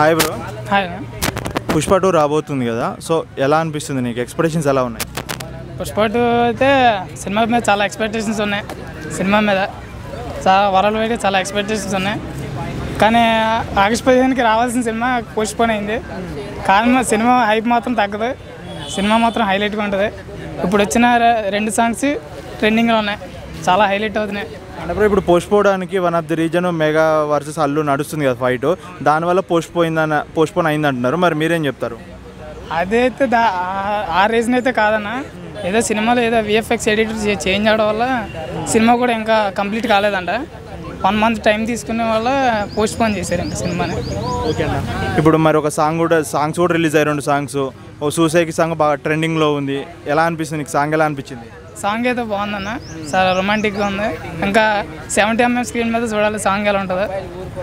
Hi bro. Hi. Pushpa 2 రాబోతుంది కదా, so ఎలా అనిపిస్తుంది నీకు? ఎక్స్పెక్టేషన్స్ ఎలా ఉన్నాయి? పుష్ప 2 అయితే సినిమా మీద చాలా ఎక్స్పెక్టేషన్స్ ఉన్నాయి. సినిమా మీద చాలా వరల్డ్ వైడ్ చాలా ఎక్స్పెక్టేషన్స్ ఉన్నాయి. కానీ ఆగస్ట్ 15కి రావాల్సిన సినిమా పోస్ట్పోన్ అయింది. కానీ సినిమా హైప్ మాత్రం తగ్గదు. సినిమా మాత్రం హైలైట్గా ఉంటుంది. ఇప్పుడు వచ్చిన 2 సాంగ్స్ ట్రెండింగ్లో ఉన్నాయి, చాలా హైలైట్ అవుతున్నాయి. అంటే బ్రో, ఇప్పుడు పోస్ట్పోవడానికి one of the reason Mega versus Allu నడుస్తుంది కదా ఫైట్, దానివల్ల పోస్ట్పోన్ అయింది అంటున్నారు. మరి మీరేం చెప్తారు? అదైతే ఆ రీజన్ అయితే కాదన్న. ఏదో సినిమాలో ఏదో విఎఫ్ఎక్స్ ఎడిటర్ చేంజ్ అవడం వల్ల సినిమా కూడా ఇంకా కంప్లీట్ కాలేదంట. 1 మంత్ టైం తీసుకునే వల్ల పోస్ట్పోన్ చేశారు ఇంకా సినిమాని. ఓకే అన్న. ఇప్పుడు మరి ఒక సాంగ్స్ కూడా రిలీజ్ అయ్యాయి, 2 సాంగ్స్. ఓ సూసైకి సాంగ్ బాగా ట్రెండింగ్లో ఉంది. ఎలా అనిపిస్తుంది నీకు? సాంగ్ ఎలా అనిపించింది? సాంగ్ అయితే బాగుందన్న, చాలా రొమాంటిక్గా ఉంది. ఇంకా 70mm స్క్రీన్ మీద చూడాలి సాంగ్ ఎలా ఉంటుందో.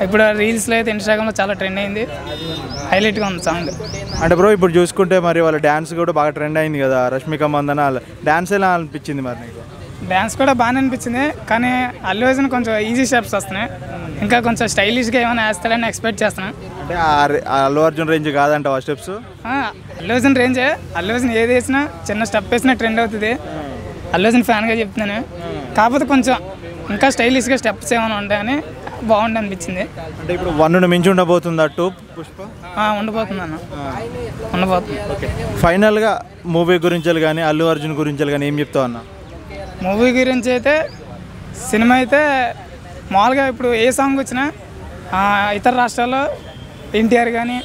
ఇప్పుడు రీల్స్లో అయితే ఇన్స్టాగ్రామ్లో చాలా ట్రెండ్ అయింది, హైలైట్గా ఉంది సాంగ్. అంటే బ్రో, ఇప్పుడు చూసుకుంటే మరి వాళ్ళ డ్యాన్స్ కూడా బాగా ట్రెండ్ అయింది కదా, రష్మిక మందన డ్యాన్స్ ఎలా అనిపించింది మరి నీకు? డ్యాన్స్ కూడా బాగానే అనిపించింది, కానీ అల్లు అర్జున్ కొంచెం ఈజీ స్టెప్స్ వస్తున్నాయి. ఇంకా కొంచెం స్టైలిష్గా ఏమైనా వేస్తాడని ఎక్స్పెక్ట్ చేస్తున్నాను. అంటే అల్లు అర్జున్ రేంజ్ కాదంట ఆ స్టెప్స్? అల్లు అర్జున్ రేంజే. అల్లు అర్జున్ ఏది వేసినా చిన్న స్టెప్ వేసినా ట్రెండ్ అవుతుంది. అల్లు అర్జున్ ఫ్యాన్గా చెప్తున్నాను. కాకపోతే కొంచెం ఇంకా స్టైలిష్గా స్టెప్స్ ఏమైనా ఉంటాయని బాగుంది అనిపించింది. అంటే ఇప్పుడు 1 మించి ఉండబోతుంది అటు పుష్ప? ఉండబోతుంది అన్న, ఉండబోతుంది. ఓకే, ఫైనల్గా మూవీ గురించి కానీ అల్లు అర్జున్ గురించి కానీ ఏం చెప్తావు అన్న? మూవీ గురించి అయితే సినిమా అయితే మామూలుగా ఇప్పుడు ఏ సాంగ్ వచ్చినా ఇతర రాష్ట్రాల్లో ఎన్టీఆర్ కానీ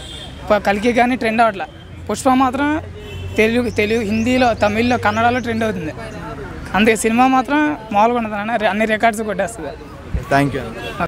కల్కి కానీ ట్రెండ్ అవ్వట్లే. పుష్ప మాత్రం తెలుగు హిందీలో, తమిళ్లో, కన్నడలో ట్రెండ్ అవుతుంది. అందుకే సినిమా మాత్రం మామూలుగా ఉండదు, అన్ని రికార్డ్స్ కొట్టేస్తుంది. Thank you.